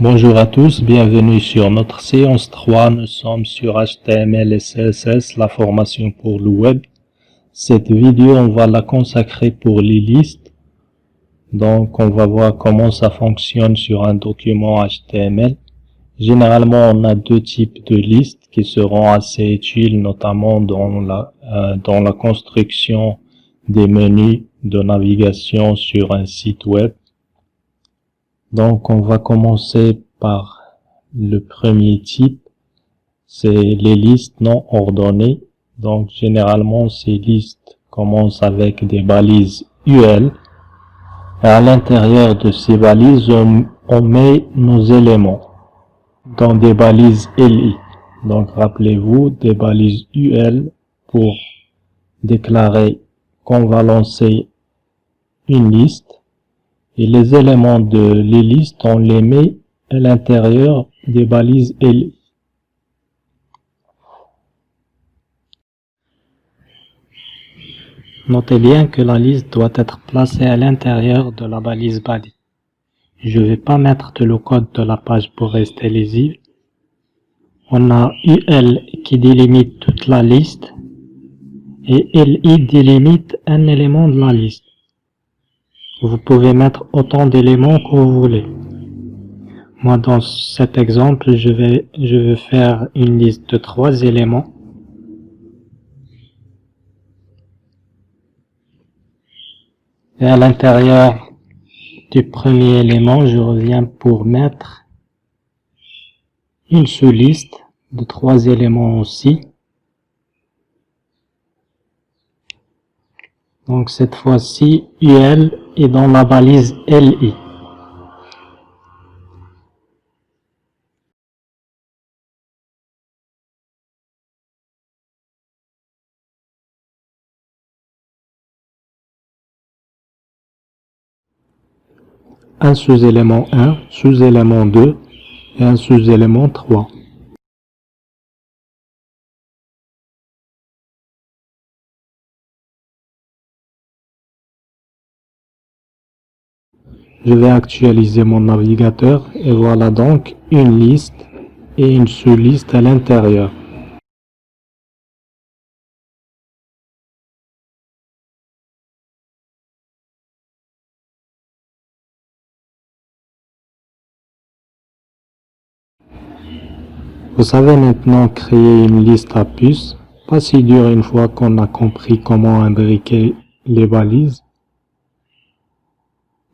Bonjour à tous, bienvenue sur notre séance 3. Nous sommes sur HTML et CSS, la formation pour le web. Cette vidéo, on va la consacrer pour les listes. Donc, on va voir comment ça fonctionne sur un document HTML. Généralement, on a deux types de listes qui seront assez utiles, notamment dans la construction des menus de navigation sur un site web. Donc, on va commencer par le premier type, c'est les listes non ordonnées. Donc, généralement, ces listes commencent avec des balises UL. Et à l'intérieur de ces balises, on met nos éléments dans des balises LI. Donc, rappelez-vous, des balises UL pour déclarer qu'on va lancer une liste. Et les éléments de les listes, on les met à l'intérieur des balises LI. Notez bien que la liste doit être placée à l'intérieur de la balise body. Je ne vais pas mettre le code de la page pour rester lisible. On a UL qui délimite toute la liste et LI délimite un élément de la liste. Vous pouvez mettre autant d'éléments que vous voulez. Moi, dans cet exemple, je vais faire une liste de 3 éléments. Et à l'intérieur du premier élément, je reviens pour mettre une sous-liste de 3 éléments aussi. Donc cette fois-ci, UL est dans la balise LI. Un sous-élément 1, sous-élément 2 et un sous-élément 3. Je vais actualiser mon navigateur et voilà donc une liste et une sous-liste à l'intérieur. Vous savez maintenant créer une liste à puces, pas si dur une fois qu'on a compris comment imbriquer les balises.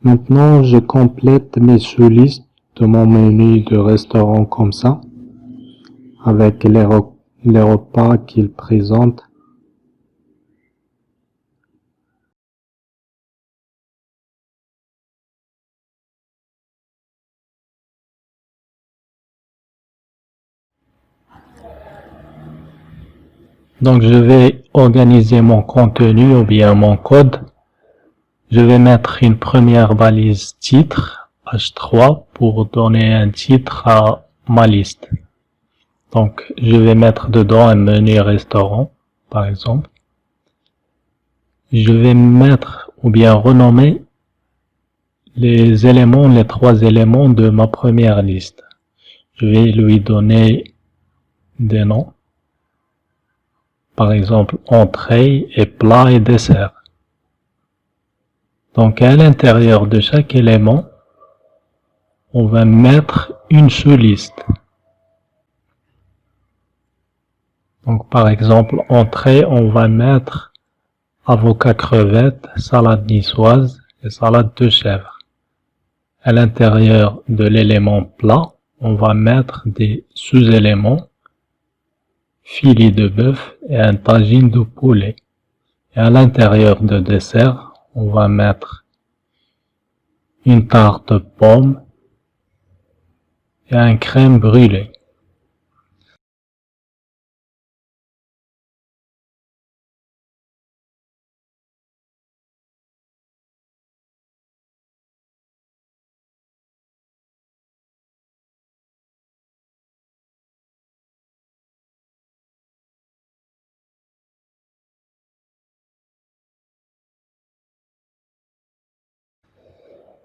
Maintenant, je complète mes sous-listes de mon menu de restaurant comme ça, avec les repas qu'il présente. Donc, je vais organiser mon contenu ou bien mon code. Je vais mettre une première balise titre, H3, pour donner un titre à ma liste. Donc, je vais mettre dedans un menu restaurant, par exemple. Je vais mettre ou bien renommer les 3 éléments de ma première liste. Je vais lui donner des noms. Par exemple, entrée et plat et dessert. Donc, à l'intérieur de chaque élément, on va mettre une sous-liste. Donc, par exemple, entrée, on va mettre avocat crevette, salade niçoise et salade de chèvre. À l'intérieur de l'élément plat, on va mettre des sous-éléments, filet de bœuf et un tagine de poulet. Et à l'intérieur de dessert, on va mettre une tarte pomme et un crème brûlée.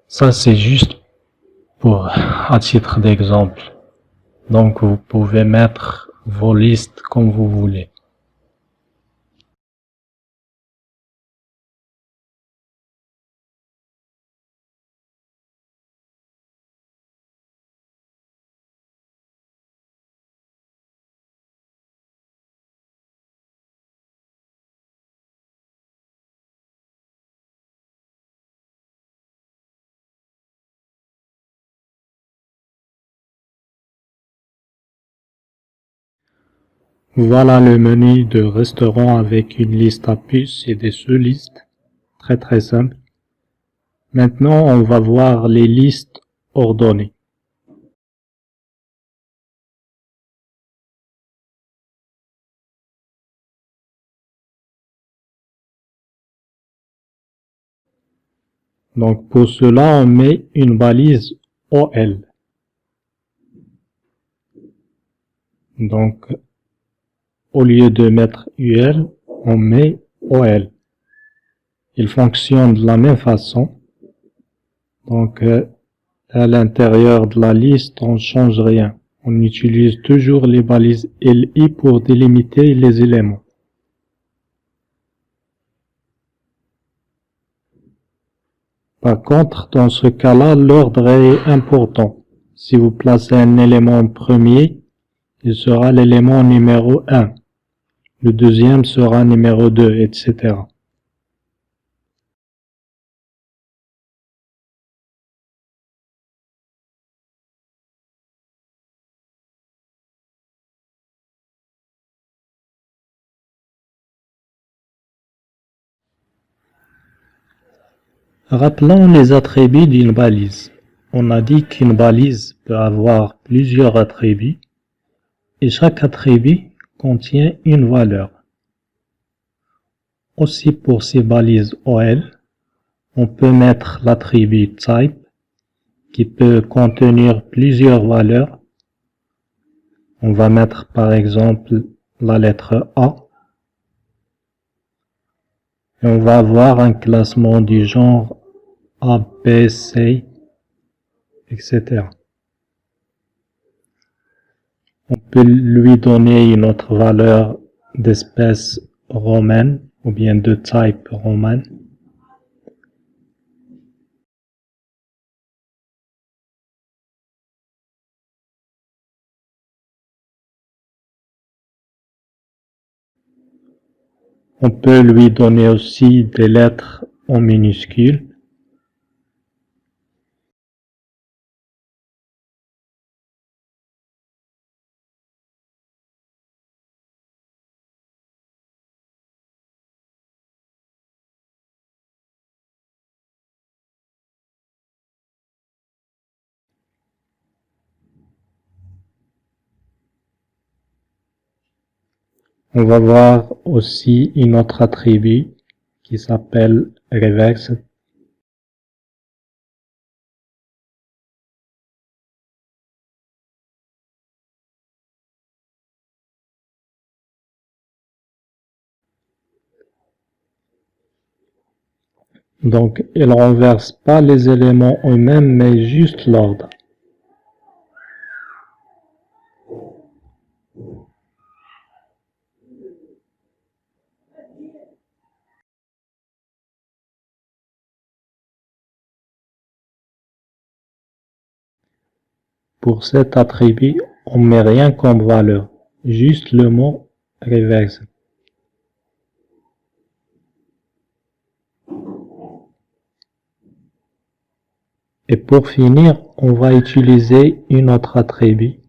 Ça, c'est juste à titre d'exemple. Donc vous pouvez mettre vos listes comme vous voulez. Voilà le menu de restaurant avec une liste à puces et des sous-listes. Très simple. Maintenant, on va voir les listes ordonnées. Donc pour cela, on met une balise OL. Donc au lieu de mettre UL, on met OL. Il fonctionne de la même façon. Donc à l'intérieur de la liste, on ne change rien. On utilise toujours les balises LI pour délimiter les éléments. Par contre, dans ce cas-là, l'ordre est important. Si vous placez un élément en premier, il sera l'élément numéro 1. Le deuxième sera numéro 2, etc. Rappelons les attributs d'une balise. On a dit qu'une balise peut avoir plusieurs attributs et chaque attribut contient une valeur. Aussi pour ces balises OL, on peut mettre l'attribut type qui peut contenir plusieurs valeurs. On va mettre par exemple la lettre A et on va avoir un classement du genre A, B, C, etc. On peut lui donner une autre valeur d'espèce romaine ou bien de type roman. On peut lui donner aussi des lettres en minuscules. On va voir aussi une autre attribut qui s'appelle reverse. Donc, il ne renverse pas les éléments eux-mêmes, mais juste l'ordre. Pour cet attribut, on ne met rien comme valeur, juste le mot reverse. Et pour finir, on va utiliser une autre attribut.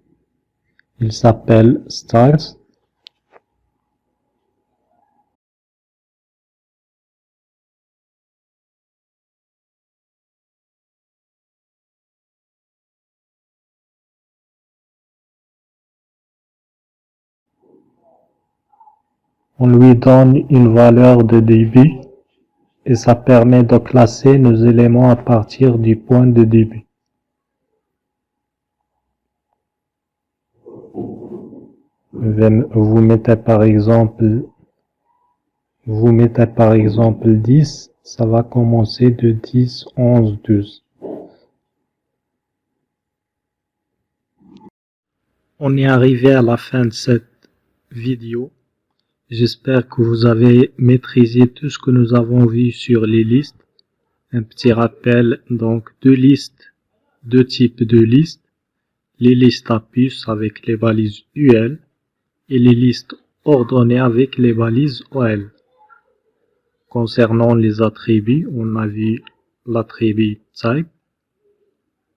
Il s'appelle stars. On lui donne une valeur de début et ça permet de classer nos éléments à partir du point de début. Vous mettez par exemple 10, ça va commencer de 10, 11, 12. On est arrivé à la fin de cette vidéo. J'espère que vous avez maîtrisé tout ce que nous avons vu sur les listes. Un petit rappel, donc deux types de listes. Les listes à puces avec les balises UL et les listes ordonnées avec les balises OL. Concernant les attributs, on a vu l'attribut type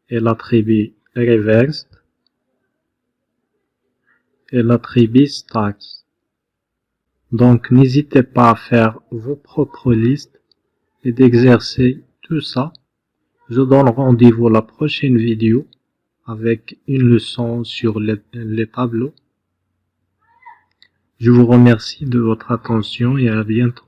et l'attribut reversed et l'attribut stacks. Donc n'hésitez pas à faire vos propres listes et d'exercer tout ça. Je donne rendez-vous à la prochaine vidéo avec une leçon sur les tableaux. Je vous remercie de votre attention et à bientôt.